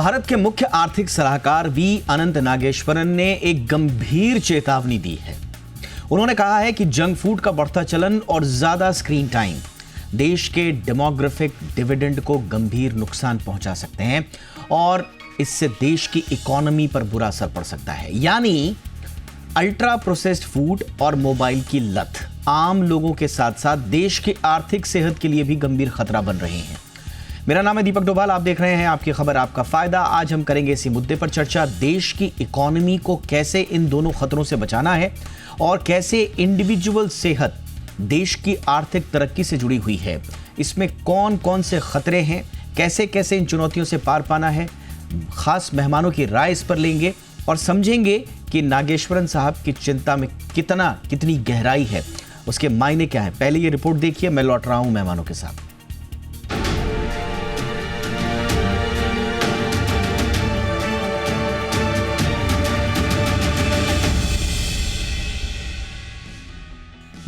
भारत के मुख्य आर्थिक सलाहकार वी अनंत नागेश्वरन ने एक गंभीर चेतावनी दी है। उन्होंने कहा है कि जंक फूड का बढ़ता चलन और ज्यादा स्क्रीन टाइम देश के डेमोग्राफिक डिविडेंड को गंभीर नुकसान पहुंचा सकते हैं और इससे देश की इकोनॉमी पर बुरा असर पड़ सकता है। यानी अल्ट्रा प्रोसेस्ड फूड और मोबाइल की लत आम लोगों के साथ साथ देश की आर्थिक सेहत के लिए भी गंभीर खतरा बन रहे हैं। मेरा नाम है दीपक डोभाल, आप देख रहे हैं आपकी खबर आपका फायदा। आज हम करेंगे इसी मुद्दे पर चर्चा। देश की इकोनॉमी को कैसे इन दोनों खतरों से बचाना है और कैसे इंडिविजुअल सेहत देश की आर्थिक तरक्की से जुड़ी हुई है, इसमें कौन कौन से खतरे हैं, कैसे कैसे इन चुनौतियों से पार पाना है। खास मेहमानों की राय इस पर लेंगे और समझेंगे कि नागेश्वरन साहब की चिंता में कितनी गहराई है, उसके मायने क्या है। पहले ये रिपोर्ट देखिए, मैं लौट रहा हूं मेहमानों के साथ।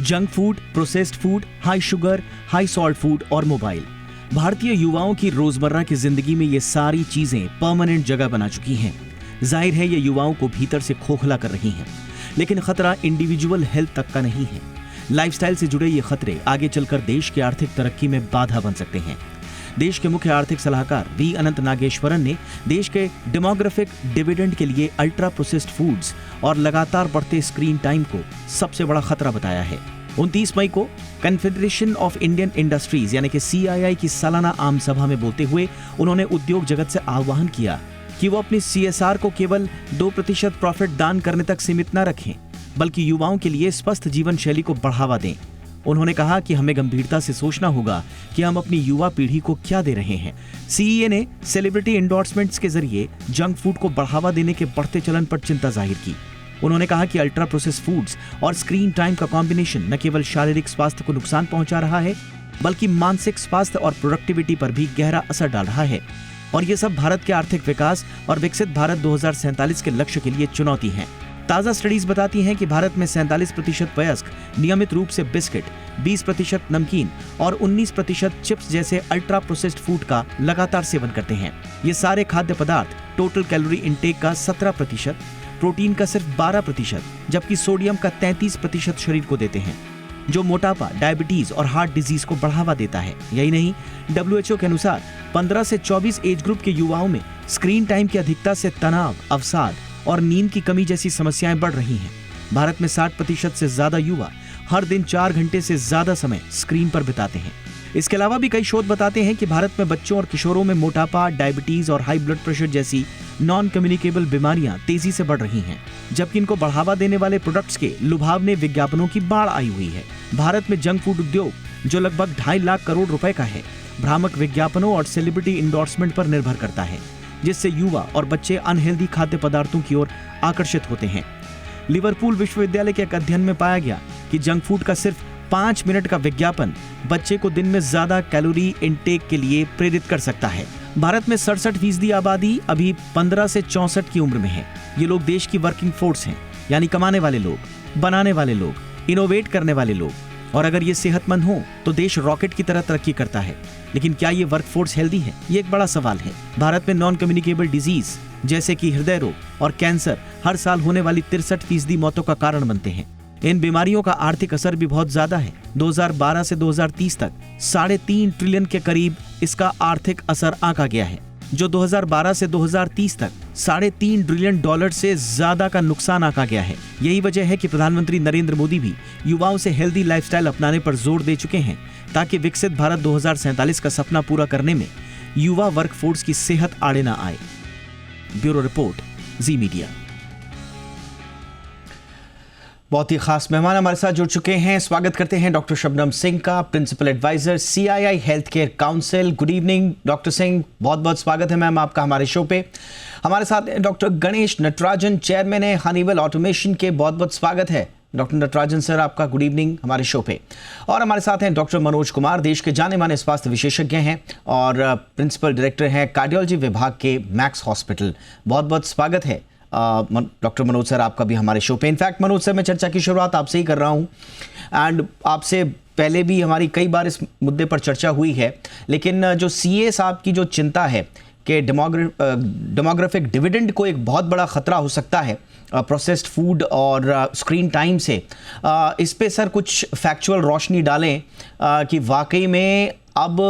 Junk food, processed food, high sugar, high salt food और मोबाइल भारतीय युवाओं की रोजमर्रा की जिंदगी में ये सारी चीजें परमानेंट जगह बना चुकी हैं। जाहिर है ये युवाओं को भीतर से खोखला कर रही हैं, लेकिन खतरा इंडिविजुअल हेल्थ तक का नहीं है। लाइफस्टाइल से जुड़े ये खतरे आगे चलकर देश की आर्थिक तरक्की में बाधा बन सकते हैं। देश के मुख्य आर्थिक सलाहकार वी अनंत नागेश्वरन ने देश के डेमोग्राफिक डिविडेंड के लिए अल्ट्रा प्रोसेस्ड फूड्स और लगातार बढ़ते स्क्रीन टाइम को सबसे बड़ा खतरा बताया है। 29 मई को कन्फेडरेशन ऑफ इंडियन इंडस्ट्रीज यानी कि CII की सालाना आम सभा में बोलते हुए उन्होंने उद्योग जगत से आह्वान किया कि वो अपनी CSR को केवल 2% प्रॉफिट दान करने तक सीमित न रखें, बल्कि युवाओं के लिए स्वस्थ जीवन शैली को बढ़ावा दें। उन्होंने कहा कि हमें गंभीरता से सोचना होगा कि हम अपनी युवा पीढ़ी को क्या दे रहे हैं। CEA ने सेलिब्रिटी एंडोर्समेंट्स के जरिए जंक फूड को बढ़ावा देने के बढ़ते चलन पर चिंता जाहिर की। उन्होंने कहा कि अल्ट्रा प्रोसेस्ड फूड्स और स्क्रीन टाइम का कॉम्बिनेशन न केवल शारीरिक स्वास्थ्य को नुकसान पहुंचा रहा है, बल्कि मानसिक स्वास्थ्य और प्रोडक्टिविटी पर भी गहरा असर डाल रहा है। और ये सब भारत के आर्थिक विकास और विकसित भारत 2047 के लक्ष्य के लिए चुनौती है। ताजा स्टडीज बताती हैं कि भारत में 47% वयस्क नियमित रूप से बिस्किट, 20% नमकीन और 19% चिप्स जैसे अल्ट्रा प्रोसेस्ड फूड का लगातार सेवन करते हैं। ये सारे खाद्य पदार्थ टोटल कैलोरी इंटेक का 17%, प्रोटीन का सिर्फ 12%, जबकि सोडियम का 33% शरीर को देते हैं, जो मोटापा, डायबिटीज और हार्ट डिजीज को बढ़ावा देता है। यही नहीं, WHO के अनुसार 15 से 24 एज ग्रुप के युवाओं में स्क्रीन टाइम की अधिकता से तनाव, अवसाद और नींद की कमी जैसी समस्याएं बढ़ रही हैं। भारत में 60% से ज्यादा युवा हर दिन 4 घंटे से ज्यादा समय स्क्रीन पर बिताते हैं। इसके अलावा भी कई शोध बताते हैं कि भारत में बच्चों और किशोरों में मोटापा, डायबिटीज और हाई ब्लड प्रेशर जैसी नॉन कम्युनिकेबल बीमारियां तेजी से बढ़ रही हैं, जबकि इनको बढ़ावा देने वाले प्रोडक्ट्स के लुभावने विज्ञापनों की बाढ़ आई हुई है। भारत में जंक फूड उद्योग, जो लगभग 2.5 लाख करोड़ रुपए का है, भ्रामक विज्ञापनों और सेलिब्रिटी इंडोर्समेंट पर निर्भर करता है, जिससे युवा और बच्चे अनहेल्दी खाद्य पदार्थों की ओर आकर्षित होते हैं। लिवरपूल विश्वविद्यालय के एक अध्ययन में पाया गया कि जंक फूड का सिर्फ 5 मिनट का विज्ञापन बच्चे को दिन में ज्यादा कैलोरी इंटेक के लिए प्रेरित कर सकता है। भारत में 67% आबादी अभी 15 से 64 की उम्र में है। ये लोग देश की वर्किंग फोर्स हैं, यानी कमाने वाले लोग, बनाने वाले लोग, इनोवेट करने वाले लोग। और अगर ये सेहतमंद हो तो देश रॉकेट की तरह तरक्की करता है। लेकिन क्या ये वर्कफोर्स हेल्दी है? ये एक बड़ा सवाल है। भारत में नॉन कम्युनिकेबल डिजीज जैसे कि हृदय रोग और कैंसर हर साल होने वाली 63% मौतों का कारण बनते हैं। इन बीमारियों का आर्थिक असर भी बहुत ज्यादा है। 2012 से 2030 तक 3.5 ट्रिलियन के करीब इसका आर्थिक असर आंका गया है, जो 2012 से 2030 तक $3.5 ट्रिलियन से ज्यादा का नुकसान आंका गया है। यही वजह है कि प्रधानमंत्री नरेंद्र मोदी भी युवाओं से हेल्दी लाइफस्टाइल अपनाने पर जोर दे चुके हैं, ताकि विकसित भारत 2047 का सपना पूरा करने में युवा वर्कफोर्स की सेहत आड़े न आए। ब्यूरो रिपोर्ट, जी मीडिया। बहुत ही खास मेहमान हमारे साथ जुड़ चुके हैं। स्वागत करते हैं डॉक्टर शबनम सिंह का, principal advisor CII health care council. Good evening doctor Singh, बहुत बहुत स्वागत है मैम आपका हमारे शो पे। हमारे साथ डॉक्टर गणेश नटराजन, चेयरमैन है हनीवेल ऑटोमेशन के। बहुत बहुत स्वागत है डॉक्टर नटराजन सर आपका, गुड इवनिंग हमारे शो पे। और हमारे साथ हैं डॉक्टर मनोज कुमार, देश के जाने माने स्वास्थ्य विशेषज्ञ हैं और प्रिंसिपल डायरेक्टर हैं कार्डियोलॉजी विभाग के मैक्स हॉस्पिटल। बहुत बहुत स्वागत है डॉक्टर मनोज सर आपका भी हमारे शो पे। इनफैक्ट मनोज सर, मैं चर्चा की शुरुआत आपसे ही कर रहा हूँ एंड आपसे पहले भी हमारी कई बार इस मुद्दे पर चर्चा हुई है, लेकिन जो CA साहब की जो चिंता है कि डेमोग्राफिक डिविडेंड को एक बहुत बड़ा ख़तरा हो सकता है प्रोसेस्ड फूड और स्क्रीन टाइम से। इस पे सर कुछ फैक्चुअल रोशनी डालें कि वाकई में अब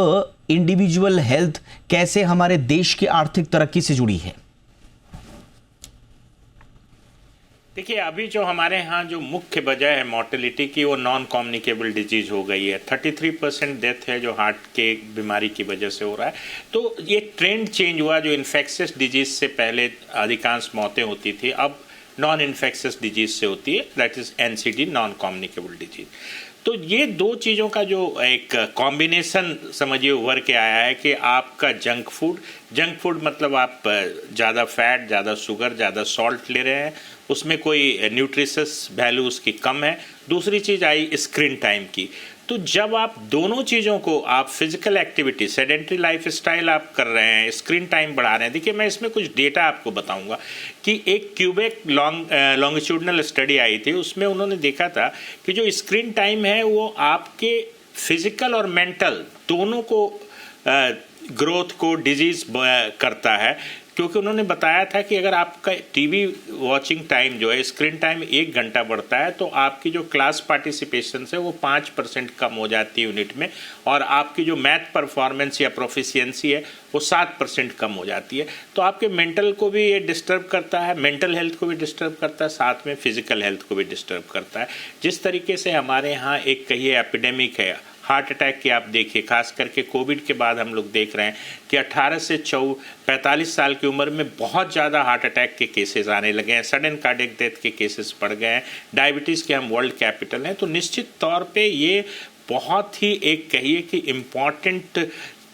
इंडिविजुअल हेल्थ कैसे हमारे देश की आर्थिक तरक्की से जुड़ी है। देखिए, अभी जो हमारे यहाँ जो मुख्य वजह है मोर्टेलिटी की, वो नॉन कम्युनिकेबल डिजीज हो गई है। 33% डेथ है जो हार्ट के बीमारी की वजह से हो रहा है। तो ये ट्रेंड चेंज हुआ, जो इन्फेक्शियस डिजीज से पहले अधिकांश मौतें होती थी, अब नॉन इन्फेक्शियस डिजीज से होती है, that is NCD, non communicable disease. तो ये दो चीज़ों का जो एक कॉम्बिनेशन समझिए उभर के आया है कि आपका जंक फूड मतलब आप ज़्यादा फैट, ज़्यादा शुगर, ज़्यादा सॉल्ट ले रहे हैं, उसमें कोई न्यूट्रिशस वैल्यू उसकी कम है। दूसरी चीज़ आई स्क्रीन टाइम की। तो जब आप दोनों चीज़ों को, आप physical activity, sedentary life style आप कर रहे हैं, स्क्रीन टाइम बढ़ा रहे हैं। देखिए, मैं इसमें कुछ डेटा आपको बताऊंगा कि एक क्यूबेक लॉन्गिट्यूडनल स्टडी आई थी, उसमें उन्होंने देखा था कि जो स्क्रीन टाइम है वो आपके फिजिकल और मेंटल दोनों को ग्रोथ को डिजीज करता है। क्योंकि उन्होंने बताया था कि अगर आपका टीवी वॉचिंग टाइम जो है, स्क्रीन टाइम 1 घंटा बढ़ता है, तो आपकी जो क्लास पार्टिसिपेशन है वो 5% कम हो जाती है यूनिट में, और आपकी जो मैथ परफॉर्मेंस या प्रोफिशिएंसी है वो 7% कम हो जाती है। तो आपके मेंटल को भी ये डिस्टर्ब करता है, मेंटल हेल्थ को भी डिस्टर्ब करता है, साथ में फिजिकल हेल्थ को भी डिस्टर्ब करता है। जिस तरीके से हमारे यहाँ एक कहिए एपिडेमिक है हार्ट अटैक की, आप देखिए खास करके कोविड के बाद हम लोग देख रहे हैं कि 18 से 45 साल की उम्र में बहुत ज़्यादा हार्ट अटैक के केसेस आने लगे हैं, सडन कार्डियक डेथ के केसेस बढ़ गए हैं। डायबिटीज़ के हम वर्ल्ड कैपिटल हैं। तो निश्चित तौर पे ये बहुत ही एक कहिए कि इम्पॉर्टेंट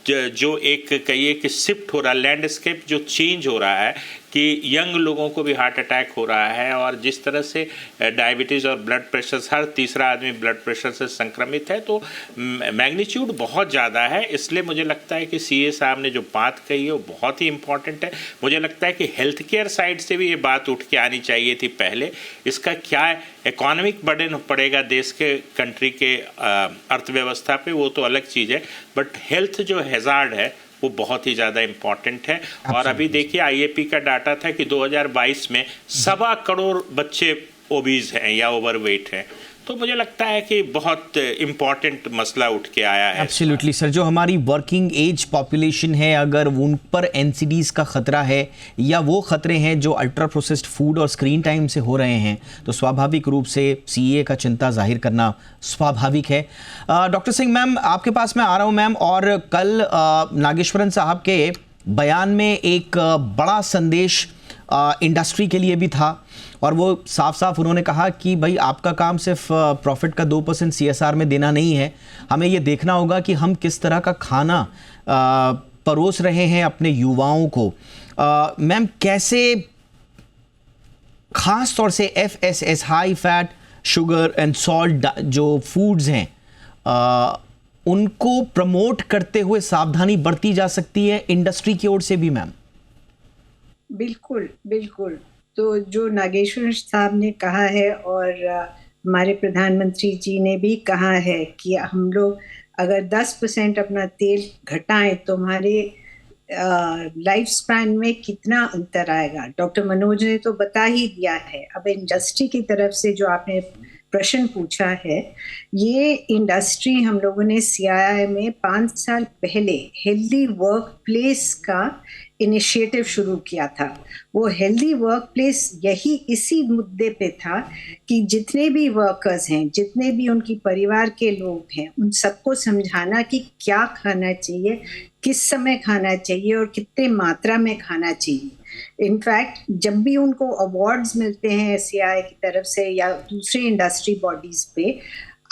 जो एक कहिए कि शिफ्ट हो रहा है, लैंडस्केप जो चेंज हो रहा है कि यंग लोगों को भी हार्ट अटैक हो रहा है, और जिस तरह से डायबिटीज़ और ब्लड प्रेशर, हर तीसरा आदमी ब्लड प्रेशर से संक्रमित है, तो मैग्नीट्यूड बहुत ज़्यादा है। इसलिए मुझे लगता है कि CA साहब ने जो बात कही है वो बहुत ही इम्पॉर्टेंट है। मुझे लगता है कि हेल्थ केयर साइड से भी ये बात उठ के आनी चाहिए थी पहले। इसका क्या इकोनॉमिक बर्डन पड़ेगा देश के, कंट्री के अर्थव्यवस्था पे, वो तो अलग चीज़ है, बट हेल्थ जो हैज़ार्ड है वो बहुत ही ज़्यादा इम्पॉर्टेंट है। और अभी देखिए IAP का डाटा था कि 2022 में 1.25 करोड़ बच्चे ओबीज हैं या ओवरवेट हैं। तो मुझे लगता है कि बहुत इम्पॉर्टेंट मसला उठ के आया है। एब्सोल्युटली सर, जो हमारी वर्किंग एज पॉपुलेशन है, अगर उन पर NCDs का खतरा है या वो खतरे हैं जो अल्ट्रा प्रोसेस्ड फूड और स्क्रीन टाइम से हो रहे हैं, तो स्वाभाविक रूप से CA का चिंता जाहिर करना स्वाभाविक है। डॉक्टर सिंह मैम, आपके पास मैं आ रहा हूँ मैम, और कल नागेश्वरन साहब के बयान में एक बड़ा संदेश इंडस्ट्री के लिए भी था, और वो साफ साफ उन्होंने कहा कि भाई आपका काम सिर्फ प्रॉफिट का 2% CSR में देना नहीं है, हमें ये देखना होगा कि हम किस तरह का खाना परोस रहे हैं अपने युवाओं को। मैम, कैसे खास तौर से FSS, high fat, sugar and salt जो फूड्स हैं, उनको प्रमोट करते हुए सावधानी बरती जा सकती है इंडस्ट्री की ओर से भी मैम? बिल्कुल बिल्कुल। तो जो नागेश्वर साहब ने कहा है और हमारे प्रधानमंत्री जी ने भी कहा है कि हम लोग अगर 10% अपना तेल घटाएं तो हमारे लाइफ स्पैन में कितना अंतर आएगा। डॉक्टर मनोज ने तो बता ही दिया है। अब इंडस्ट्री की तरफ से जो आपने प्रश्न पूछा है, ये इंडस्ट्री हम लोगों ने CII में 5 साल पहले हेल्दी वर्क प्लेस का इनिशिएटिव शुरू किया था। वो हेल्दी वर्क प्लेस यही इसी मुद्दे पे था कि जितने भी वर्कर्स हैं, जितने भी उनकी परिवार के लोग हैं, उन सबको समझाना कि क्या खाना चाहिए, किस समय खाना चाहिए और कितने मात्रा में खाना चाहिए। इनफैक्ट जब भी उनको अवार्ड्स मिलते हैं CII की तरफ से या दूसरे इंडस्ट्री बॉडीज पे,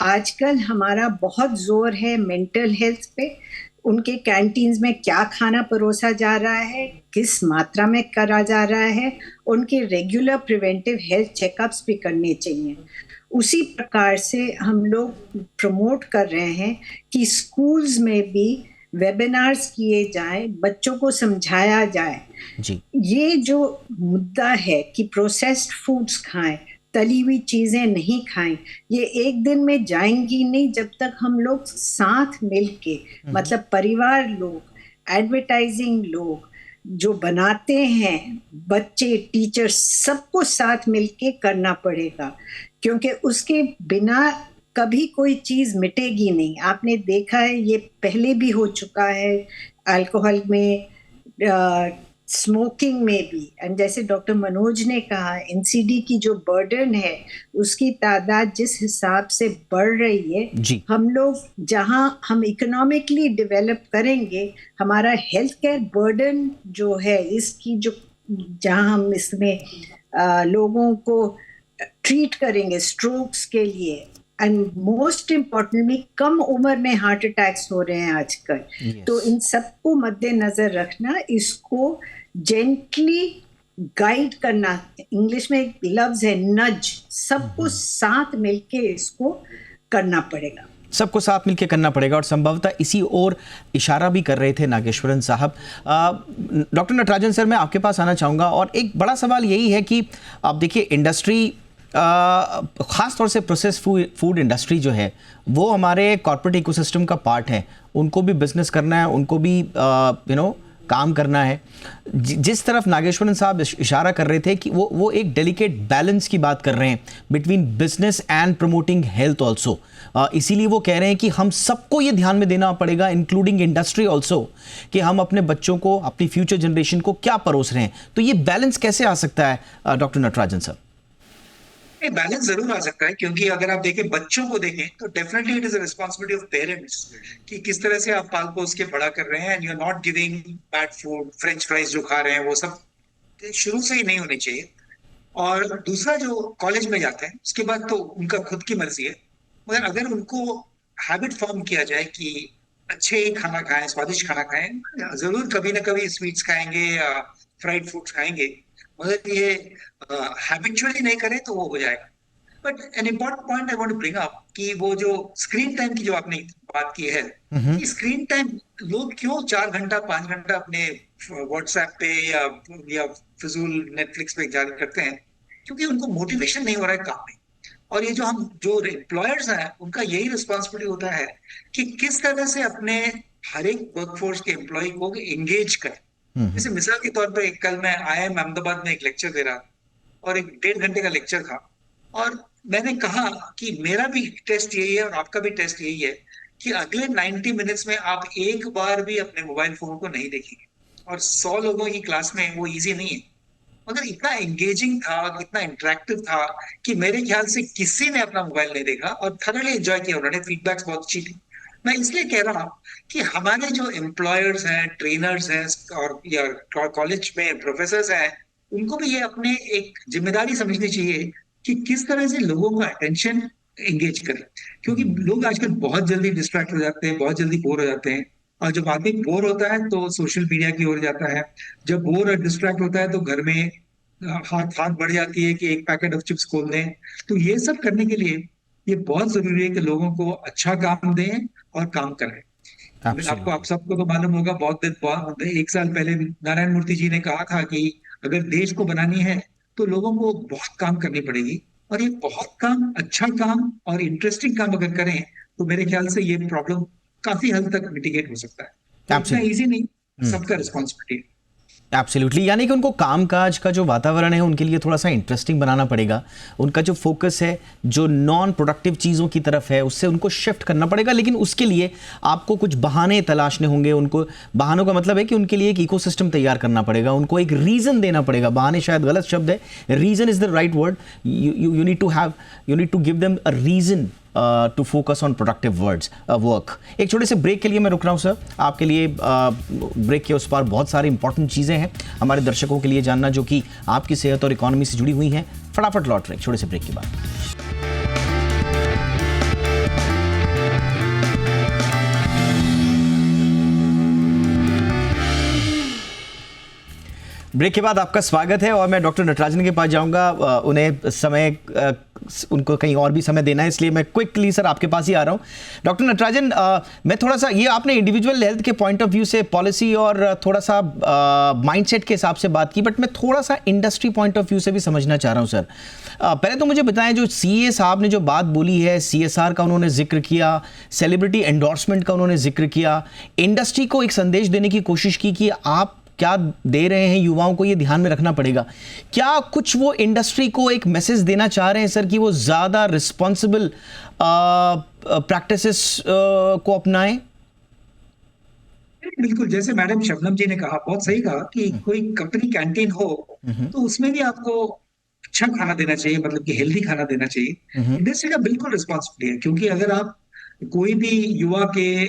आजकल हमारा बहुत जोर है मेंटल हेल्थ पे। उनके कैंटीन्स में क्या खाना परोसा जा रहा है, किस मात्रा में करा जा रहा है, उनके रेगुलर प्रिवेंटिव हेल्थ चेकअप्स भी करने चाहिए। उसी प्रकार से हम लोग प्रमोट कर रहे हैं कि स्कूल्स में भी वेबिनार्स किए जाएं, बच्चों को समझाया जाए जी। ये जो मुद्दा है कि प्रोसेस्ड फूड्स खाएं, तली हुई चीजें नहीं खाएं, ये एक दिन में जाएंगी नहीं जब तक हम लोग साथ मिलके, मतलब परिवार लोग, एडवर्टाइजिंग लोग, जो बनाते हैं, बच्चे, टीचर, सबको साथ मिलके करना पड़ेगा, क्योंकि उसके बिना कभी कोई चीज मिटेगी नहीं। आपने देखा है, ये पहले भी हो चुका है, अल्कोहल में, स्मोकिंग में भी। एंड जैसे डॉक्टर मनोज ने कहा, एनसीडी की जो बर्डन है, उसकी तादाद जिस हिसाब से बढ़ रही है जी। हम लोग जहां हम इकोनॉमिकली डेवलप करेंगे, हमारा हेल्थ केयर बर्डन जो है, इसकी जो जहां हम इसमें लोगों को ट्रीट करेंगे स्ट्रोक्स के लिए, एंड मोस्ट इम्पोर्टेंटली कम उम्र में हार्ट अटैक्स हो रहे हैं आजकल। तो इन सबको मद्देनजर रखना, इसको जेंटली गाइड करना, इंग्लिश में एक लफ्ज है नज, सबको साथ मिलके इसको करना पड़ेगा, सबको साथ मिलकर करना पड़ेगा। और संभवतः इसी ओर इशारा भी कर रहे थे नागेश्वरन साहब। डॉक्टर नटराजन सर, मैं आपके पास आना चाहूँगा, और एक बड़ा सवाल यही है कि आप देखिए, इंडस्ट्री ख़ास तौर से प्रोसेस फूड इंडस्ट्री जो है, वो हमारे कॉर्पोरेट इकोसिस्टम का पार्ट है। उनको भी बिजनेस करना है, उनको भी काम करना है। जिस तरफ नागेश्वरन साहब इशारा कर रहे थे कि वो एक डेलिकेट बैलेंस की बात कर रहे हैं between business and promoting health also. इसीलिए वो कह रहे हैं कि हम सबको ये ध्यान में देना पड़ेगा, इंक्लूडिंग इंडस्ट्री ऑल्सो, कि हम अपने बच्चों को, अपनी फ्यूचर जनरेशन को क्या परोस रहे हैं। तो ये बैलेंस कैसे आ सकता है डॉक्टर नटराजन सर? बैलेंस जरूर आ सकता है, क्योंकि अगर आप देखें, बच्चों को देखें, तो definitely it is a responsibility of parents कि किस तरह से आप पाल पोस के बड़ा कर रहे हैं। And you are not giving bad food, French fries जो खा रहे हैं वो सब शुरू से ही नहीं होने चाहिए। और दूसरा, जो कॉलेज में जाते हैं उसके बाद तो उनका खुद की मर्जी है, मगर अगर उनको हैबिट फॉर्म किया जाए कि अच्छे खाना खाएं, स्वादिष्ट खाना खाएं, जरूर कभी ना कभी स्वीट्स खाएंगे या फ्राइड फूड्स खाएंगे, मगर ये हैबिचुअली नहीं करें तो वो हो जाएगा। But an important point I want to bring up कि वो जो स्क्रीन टाइम की जो आपने बात की है, कि स्क्रीन टाइम लोग क्यों 4 घंटा 5 घंटा अपने व्हाट्सएप पे या फिजूल नेटफ्लिक्स पे जारी करते हैं, क्योंकि उनको मोटिवेशन नहीं हो रहा है काम में। और ये जो एम्प्लॉयर्स हैं, उनका यही रिस्पॉन्सिबिलिटी होता है कि किस तरह से अपने हर एक वर्कफोर्स के एम्प्लॉय को एंगेज करें। जैसे मिसाल के तौर पर कल मैं IIM अहमदाबाद में एक लेक्चर दे रहा और एक 1.5 घंटे का लेक्चर था, और मैंने कहा कि मेरा भी टेस्ट यही है और आपका भी टेस्ट यही है कि अगले 90 मिनट्स में आप एक बार भी अपने मोबाइल फोन को नहीं देखेंगे। और 100 लोगों की क्लास में वो इजी नहीं है, मगर इतना एंगेजिंग था, इतना इंटरेक्टिव था कि मेरे ख्याल से किसी ने अपना मोबाइल नहीं देखा और थॉरली एंजॉय किया। उन्होंने फीडबैक्स बहुत अच्छी थी। मैं इसलिए कह रहा हूँ कि हमारे जो एम्प्लॉयर्स हैं, ट्रेनर्स हैं, और या कॉलेज में प्रोफेसर हैं, उनको भी ये अपने एक जिम्मेदारी समझनी चाहिए कि किस तरह से लोगों का अटेंशन एंगेज करें। क्योंकि लोग आजकल बहुत जल्दी डिस्ट्रैक्ट हो जाते हैं, बहुत जल्दी बोर हो जाते हैं, और जब आदमी बोर होता है तो सोशल मीडिया की ओर जाता है। जब बोर और डिस्ट्रैक्ट होता है तो घर में हाथ बढ़ जाती है कि एक पैकेट ऑफ चिप्स खोल दें। तो ये सब करने के लिए ये बहुत जरूरी है कि लोगों को अच्छा काम दें और काम करें। आप सबको तो मालूम होगा, बहुत 1 साल पहले नारायण मूर्ति जी ने कहा था कि अगर देश को बनानी है तो लोगों को बहुत काम करनी पड़ेगी, और ये बहुत काम, अच्छा काम और इंटरेस्टिंग काम अगर करें तो मेरे ख्याल से ये प्रॉब्लम काफी हद तक मिटिगेट हो सकता है। इतना इजी नहीं, सबका रिस्पॉन्सिबिलिटी। एब्सोल्युटली, यानी कि उनको कामकाज का जो वातावरण है उनके लिए थोड़ा सा इंटरेस्टिंग बनाना पड़ेगा। उनका जो फोकस है, जो नॉन प्रोडक्टिव चीज़ों की तरफ है, उससे उनको शिफ्ट करना पड़ेगा। लेकिन उसके लिए आपको कुछ बहाने तलाशने होंगे। उनको बहानों का मतलब है कि उनके लिए एक इकोसिस्टम तैयार करना पड़ेगा, उनको एक रीज़न देना पड़ेगा। बहाने शायद गलत शब्द है, reason is the right word. You need to give them a reason to focus on productive work. एक छोटे से ब्रेक के लिए मैं रुक रहा हूँ सर। आपके लिए ब्रेक के उस पार बहुत सारी इंपॉर्टेंट चीज़ें हैं हमारे दर्शकों के लिए जानना, जो कि आपकी सेहत और इकोनॉमी से जुड़ी हुई हैं। फटाफट लौट रहे छोटे से ब्रेक के बाद। ब्रेक के बाद आपका स्वागत है, और मैं डॉक्टर नटराजन के पास जाऊंगा। उन्हें समय, उनको कहीं और भी समय देना है, इसलिए मैं क्विकली सर आपके पास ही आ रहा हूं। डॉक्टर नटराजन, मैं थोड़ा सा, ये आपने इंडिविजुअल हेल्थ के पॉइंट ऑफ व्यू से पॉलिसी और थोड़ा सा माइंडसेट के हिसाब से बात की, बट मैं थोड़ा सा इंडस्ट्री पॉइंट ऑफ व्यू से भी समझना चाह रहा हूं सर। पहले तो मुझे बताएं, जो CA साहब ने जो बात बोली है, CSR का उन्होंने जिक्र किया, सेलिब्रिटी एंडोर्समेंट का उन्होंने जिक्र किया, इंडस्ट्री को एक संदेश देने की कोशिश की कि आप क्या दे रहे हैं युवाओं को, ये ध्यान में रखना पड़ेगा। क्या कुछ वो इंडस्ट्री को एक मैसेज देना चाह रहे हैं सर कि वो ज़्यादा रिस्पॉन्सिबल प्रैक्टिसेस को अपनाएं? बिल्कुल, जैसे मैडम शबनम जी ने कहा, बहुत सही कहा कि कोई कंपनी कैंटीन हो तो उसमें भी आपको अच्छा खाना देना चाहिए, मतलब कि हेल्दी खाना देना चाहिए। इंडस्ट्री का बिल्कुल रिस्पॉन्सिबिलिटी है, क्योंकि अगर आप कोई भी युवा के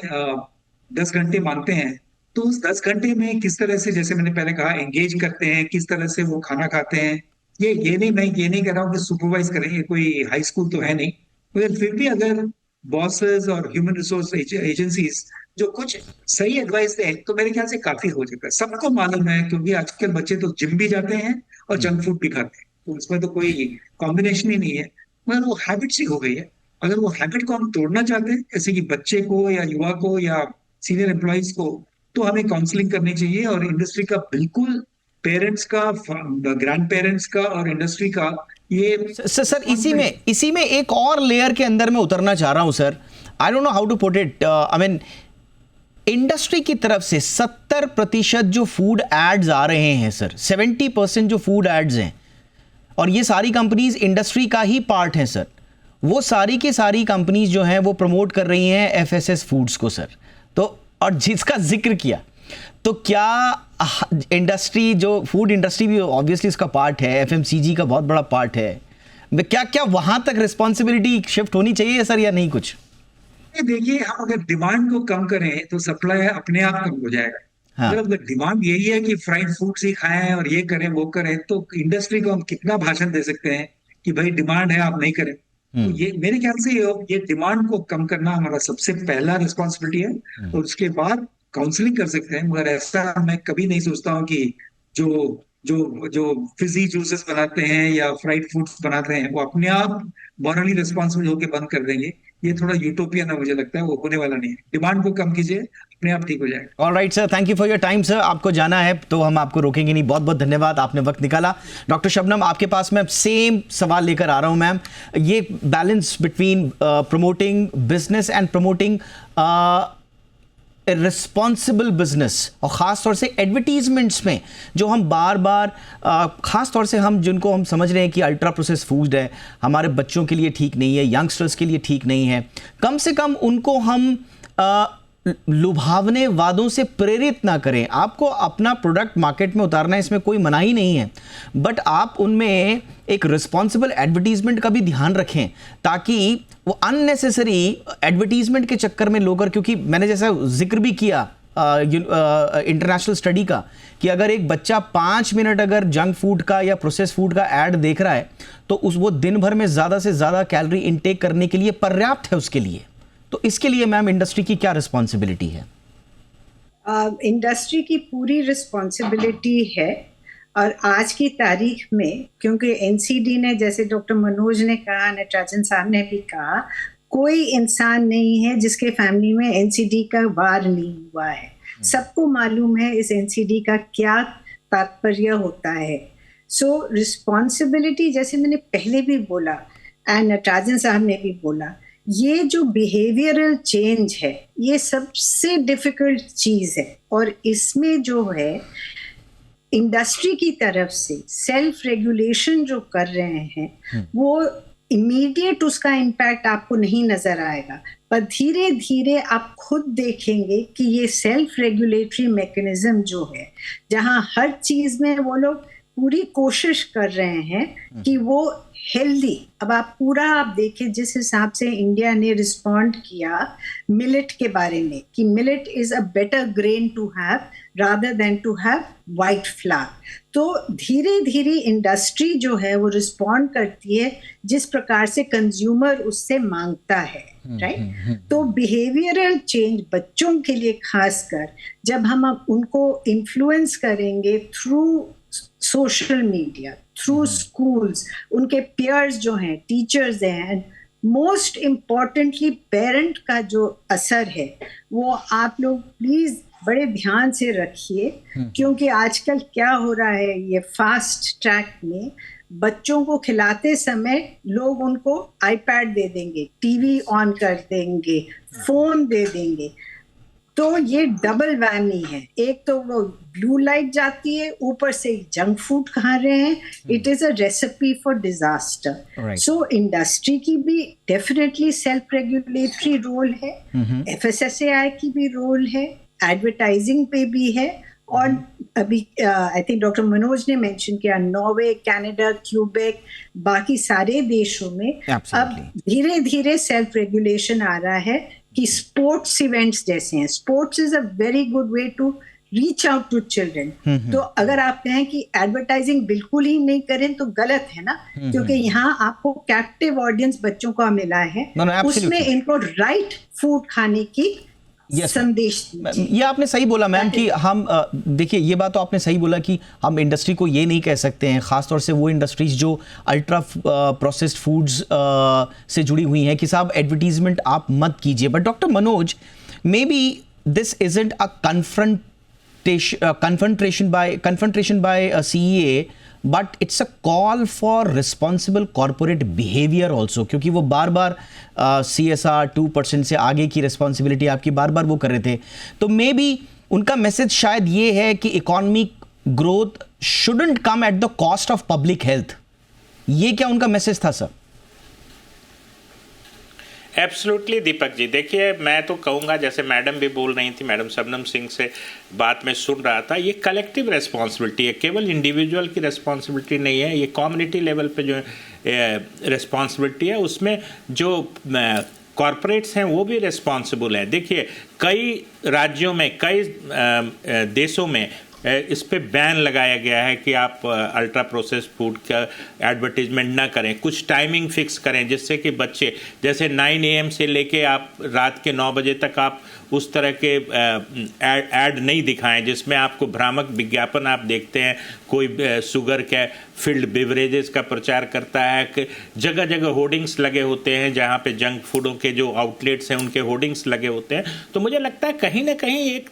10 घंटे मानते हैं तो उस 10 घंटे में किस तरह से, जैसे मैंने पहले कहा, एंगेज करते हैं, किस तरह से वो खाना खाते हैं। ये नहीं, मैं ये नहीं कह रहा हूँ कि सुपरवाइज करें, ये कोई हाई स्कूल तो है नहीं, मगर फिर भी अगर बॉसेस और ह्यूमन रिसोर्स एजेंसीज जो कुछ सही एडवाइस दें तो मेरे ख्याल से काफी हो जाता है। सबको मालूम है, क्योंकि आजकल बच्चे तो जिम भी जाते हैं और जंक फूड भी खाते हैं, तो उसमें तो कोई कॉम्बिनेशन ही नहीं है, मगर वो हैबिट सी हो गई है। अगर वो हैबिट को हम तोड़ना चाहते हैं, जैसे कि बच्चे को या युवा को या सीनियर एम्प्लॉइज को, तो हमें काउंसलिंग करनी चाहिए। और इंडस्ट्री का बिल्कुल, पेरेंट्स का, ग्रैंड पेरेंट्स का और इंडस्ट्री का ये सर इसी में एक और लेयर के अंदर मैं उतरना चाह रहा हूं sir. I don't know how to put it, I mean industry की तरफ से 70% जो फूड एड्स आ रहे हैं सर, 70% जो फूड एड्स हैं, और ये सारी कंपनीज इंडस्ट्री का ही पार्ट हैं सर, वो सारी की सारी कंपनीज जो हैं वो प्रमोट कर रही हैं एफएसएस फूड्स को सर। तो और जिसका जिक्र किया, तो क्या इंडस्ट्री, जो फूड इंडस्ट्री भी ऑब्वियसली इसका पार्ट है, एफएमसीजी का बहुत बड़ा पार्ट है, क्या वहां तक रिस्पॉन्सिबिलिटी शिफ्ट होनी चाहिए सर या नहीं कुछ? देखिए, हम अगर डिमांड को कम करें तो सप्लाई अपने आप कम हो जाएगा। हाँ। अगर डिमांड यही है कि फ्राइड फूड्स ही खाएं और ये करें वो करें, तो इंडस्ट्री को हम कितना भाषण दे सकते हैं कि भाई डिमांड है, आप नहीं करें। तो ये मेरे ख्याल से ये डिमांड को कम करना हमारा सबसे पहला रिस्पॉन्सिबिलिटी है, और उसके बाद काउंसलिंग कर सकते हैं। मगर ऐसा मैं कभी नहीं सोचता हूँ कि जो जो जो फिजी जूसेस बनाते हैं या फ्राइड फूड्स बनाते हैं वो अपने आप मॉरली रिस्पॉन्सिबल होकर बंद कर देंगे। ये थोड़ा यूटोपियन है, मुझे लगता है वो होने वाला नहीं है। डिमांड को कम कीजिए, अपने आप ठीक हो जाएगा। Alright sir, thank you for your time sir. आपको जाना है तो हम आपको रोकेंगे नहीं, बहुत बहुत धन्यवाद, आपने वक्त निकाला। डॉक्टर शबनम, आपके पास मैं सेम सवाल लेकर आ रहा हूं मैम। ये balance between promoting business and promoting responsible business, और ख़ास तौर से एडवर्टीजमेंट्स में जो हम बार बार ख़ास तौर से हम जिनको हम समझ रहे हैं कि अल्ट्रा प्रोसेस फूड है, हमारे बच्चों के लिए ठीक नहीं है, यंगस्टर्स के लिए ठीक नहीं है, कम से कम उनको हम लुभावने वादों से प्रेरित ना करें। आपको अपना प्रोडक्ट मार्केट में उतारना है, इसमें कोई मनाही नहीं है, बट आप उनमें एक रिस्पॉन्सिबल एडवर्टीजमेंट का भी ध्यान रखें, ताकि वो अननेसेसरी एडवर्टीजमेंट के चक्कर में लोग, क्योंकि मैंने जैसा जिक्र भी किया इंटरनेशनल स्टडी का, कि अगर एक बच्चा 5 मिनट अगर जंक फूड का या प्रोसेस फूड का ऐड देख रहा है तो वो दिन भर में ज़्यादा से ज़्यादा कैलोरी इनटेक करने के लिए पर्याप्त है उसके लिए। तो इसके लिए मैम इंडस्ट्री की क्या रिस्पॉन्सिबिलिटी है? इंडस्ट्री की पूरी रिस्पॉन्सिबिलिटी है, और आज की तारीख में, क्योंकि एनसीडी ने, जैसे डॉक्टर मनोज ने कहा, नटराजन साहब ने भी कहा, कोई इंसान नहीं है जिसके फैमिली में एनसीडी का वार नहीं हुआ है। सबको मालूम है इस एनसीडी का क्या तात्पर्य होता है। सो रिस्पॉन्सिबिलिटी, जैसे मैंने पहले भी बोला एंड नटराजन साहब ने भी बोला, ये जो बिहेवियरल चेंज है ये सबसे डिफिकल्ट चीज है, और इसमें जो है इंडस्ट्री की तरफ से सेल्फ रेगुलेशन जो कर रहे हैं वो इमीडिएट उसका इम्पैक्ट आपको नहीं नजर आएगा, पर धीरे धीरे आप खुद देखेंगे कि ये सेल्फ रेगुलेटरी मैकेनिज्म जो है, जहां हर चीज में वो लोग पूरी कोशिश कर रहे हैं कि वो हेल्दी, अब आप देखें जिस हिसाब से इंडिया ने रिस्पॉन्ड किया मिलेट के बारे में, कि millet is a better grain to have rather than to have white flour. तो धीरे धीरे इंडस्ट्री जो है वो रिस्पॉन्ड करती है जिस प्रकार से कंज्यूमर उससे मांगता है, राइट। तो बिहेवियरल चेंज बच्चों के लिए खासकर, जब हम उनको इन्फ्लुएंस करेंगे through social media, through schools, उनके पेयर्स जो हैं, टीचर्स हैं, एंड मोस्ट इम्पॉर्टेंटली पेरेंट का जो असर है वो आप लोग प्लीज बड़े ध्यान से रखिए, क्योंकि आजकल क्या हो रहा है, ये फास्ट ट्रैक में बच्चों को खिलाते समय लोग उनको आईपैड दे देंगे, टीवी ऑन कर देंगे, फोन दे देंगे। तो ये डबल वैमी है, एक तो वो ब्लू लाइट जाती है, ऊपर से जंक फूड खा रहे हैं. It is a recipe for disaster. So industry की भी डेफिनेटली सेल्फ रेगुलेटरी रोल है, FSSAI की भी रोल है, एडवर्टाइजिंग पे भी है. और अभी आई थिंक डॉक्टर मनोज ने मेंशन किया, नॉर्वे, कनाडा, क्यूबेक, बाकी सारे देशों में अब धीरे धीरे सेल्फ रेगुलेशन आ रहा है कि स्पोर्ट्स इवेंट्स जैसे हैं. Sports is a very good way to reach out to children. तो अगर आप कहें कि एडवर्टाइजिंग बिल्कुल ही नहीं करें तो गलत है ना, क्योंकि यहाँ आपको कैप्टिव ऑडियंस बच्चों का मिला है. उसमें इनको राइट फूड खाने की संदेश. ये आपने सही बोला मैम कि हम देखिए, ये बात तो आपने सही बोला कि हम इंडस्ट्री को ये नहीं कह सकते हैं, खासतौर से वो इंडस्ट्रीज जो अल्ट्रा प्रोसेस्ड फूड्स से जुड़ी हुई हैं, कि साहब एडवर्टीजमेंट आप मत कीजिए. But doctor Manoj, may be this isn't a confrontation by a CEA, but it's a call for responsible corporate behavior also, क्योंकि वो बार बार CSR 2% से आगे की रिस्पॉन्सिबिलिटी आपकी बार बार वो कर रहे थे. तो मे बी उनका मैसेज शायद ये है कि economic growth shouldn't come at the cost of public health. ये क्या उनका मैसेज था सर? एब्सोल्युटली दीपक जी, देखिए मैं तो कहूँगा, जैसे मैडम भी बोल रही थी, मैडम शबनम सिंह से बात में सुन रहा था, ये कलेक्टिव रेस्पॉन्सिबिलिटी है, केवल इंडिविजुअल की रेस्पॉन्सिबिलिटी नहीं है, ये कम्युनिटी लेवल पे जो रेस्पॉन्सिबिलिटी है, उसमें जो कॉरपोरेट्स हैं वो भी रेस्पॉन्सिबल हैं. देखिए कई राज्यों में, कई देशों में इस पे बैन लगाया गया है कि आप अल्ट्रा प्रोसेस्ड फूड का एडवर्टीजमेंट ना करें. कुछ टाइमिंग फिक्स करें जिससे कि बच्चे, जैसे 9 AM से लेके आप रात के 9 बजे तक आप उस तरह के ऐड नहीं दिखाएं जिसमें आपको भ्रामक विज्ञापन आप देखते हैं. कोई शुगर के फील्ड बेवरेजेस का प्रचार करता है, कि जगह जगह होर्डिंग्स लगे होते हैं जहाँ पे जंक फूडों के जो आउटलेट्स हैं उनके होर्डिंग्स लगे होते हैं. तो मुझे लगता है कहीं ना कहीं एक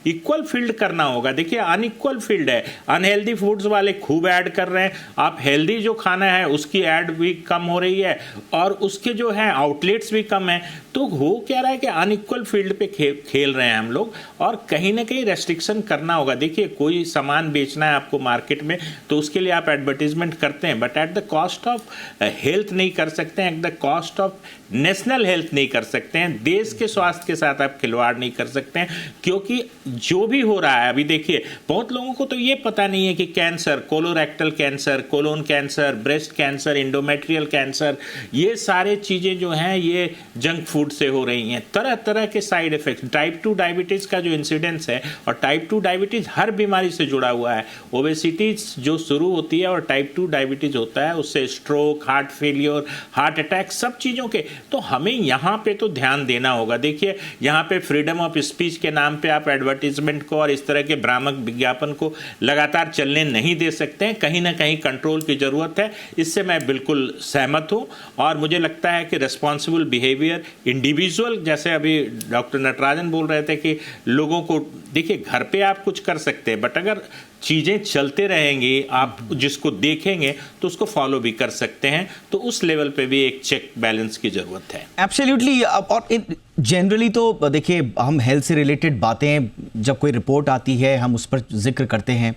इक्वल फील्ड करना होगा. देखिए अनइक्वल फील्ड है, अनहेल्दी फूड्स वाले खूब ऐड कर रहे हैं, आप हेल्दी जो खाना है उसकी ऐड भी कम हो रही है और उसके जो है आउटलेट्स भी कम है. तो हो क्या रहा है कि अनइक्वल फील्ड पे खेल रहे हैं हम लोग, और कहीं ना कहीं रेस्ट्रिक्शन करना होगा. देखिए कोई सामान बेचना है आपको मार्केट में तो उसके लिए आप एडवर्टीजमेंट करते हैं, but at the cost of health नहीं कर सकते हैं, at the cost of national health नहीं कर सकते हैं, देश के स्वास्थ्य के साथ आप खिलवाड़ नहीं कर सकते हैं. क्योंकि जो भी हो रहा है अभी, देखिए बहुत लोगों को तो ये पता नहीं है कि cancer, colorectal cancer, colon cancer, breast cancer, endometrial cancer, ये सारे चीज़ें जो हैं ये जंक फूड से हो रही हैं. तरह तरह के साइड इफेक्ट्स, टाइप 2 डायबिटीज़ का जो इंसिडेंस है, और टाइप 2 डायबिटीज़ हर बीमारी से जुड़ा हुआ है. ओबेसिटी जो शुरू होती है और टाइप 2 डायबिटीज़ होता है, उससे stroke, heart failure, heart attack, सब चीज़ों के. तो हमें यहाँ पे तो ध्यान देना होगा. देखिए यहाँ पे फ्रीडम ऑफ स्पीच के नाम पे आप एडवर्टीजमेंट को और इस तरह के भ्रामक विज्ञापन को लगातार चलने नहीं दे सकते हैं. कहीं ना कहीं कंट्रोल की ज़रूरत है, इससे मैं बिल्कुल सहमत हूँ. और मुझे लगता है कि रिस्पॉन्सिबल बिहेवियर, इंडिविजुअल, जैसे अभी डॉक्टर नटराजन बोल रहे थे कि लोगों को, देखिए घर पे आप कुछ कर सकते हैं, बट अगर चीज़ें चलते रहेंगी, आप जिसको देखेंगे तो उसको फॉलो भी कर सकते हैं. तो उस लेवल पे भी एक चेक बैलेंस की ज़रूरत है. एब्सोल्युटली. और जनरली तो देखिए हम हेल्थ से रिलेटेड बातें, जब कोई रिपोर्ट आती है हम उस पर जिक्र करते हैं,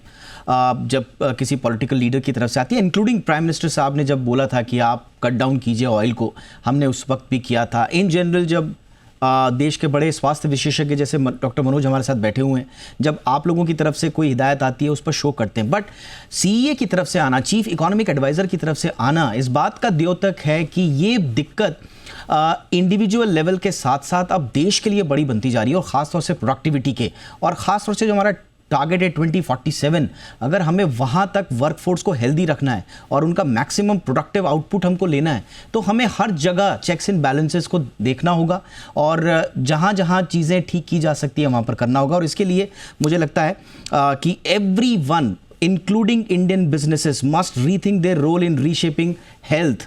जब किसी पॉलिटिकल लीडर की तरफ से आती है, इंक्लूडिंग प्राइम मिनिस्टर साहब ने जब बोला था कि आप कट डाउन कीजिए ऑयल को, हमने उस वक्त भी किया था. इन जनरल जब देश के बड़े स्वास्थ्य विशेषज्ञ जैसे डॉक्टर मनोज हमारे साथ बैठे हुए हैं, जब आप लोगों की तरफ से कोई हिदायत आती है उस पर शो करते हैं. बट CEA की तरफ से आना, चीफ इकोनॉमिक एडवाइज़र की तरफ से आना, इस बात का द्योतक है कि ये दिक्कत इंडिविजुअल लेवल के साथ साथ अब देश के लिए बड़ी बनती जा रही है, और ख़ासतौर से प्रोडक्टिविटी के, और ख़ासतौर से जो हमारा टारगेट है 2047, अगर हमें वहाँ तक वर्कफोर्स को हेल्दी रखना है और उनका मैक्सिमम प्रोडक्टिव आउटपुट हमको लेना है, तो हमें हर जगह चेक्स एंड बैलेंसेस को देखना होगा, और जहाँ जहाँ चीज़ें ठीक की जा सकती है वहाँ पर करना होगा. और इसके लिए मुझे लगता है कि everyone including Indian businesses must rethink their role in reshaping health,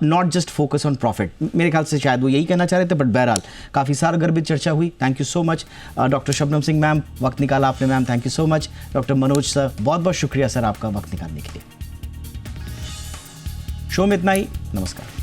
not just focus on profit. मेरे ख्याल से शायद वो यही कहना चाह रहे थे, बट बहरहाल काफ़ी सारगर्भित चर्चा हुई. Thank you so much doctor Shabnam Singh ma'am, वक्त निकाला आपने ma'am, thank you so much. Doctor Manoj sir, बहुत बहुत शुक्रिया सर आपका वक्त निकालने के लिए. शो में इतना ही, नमस्कार.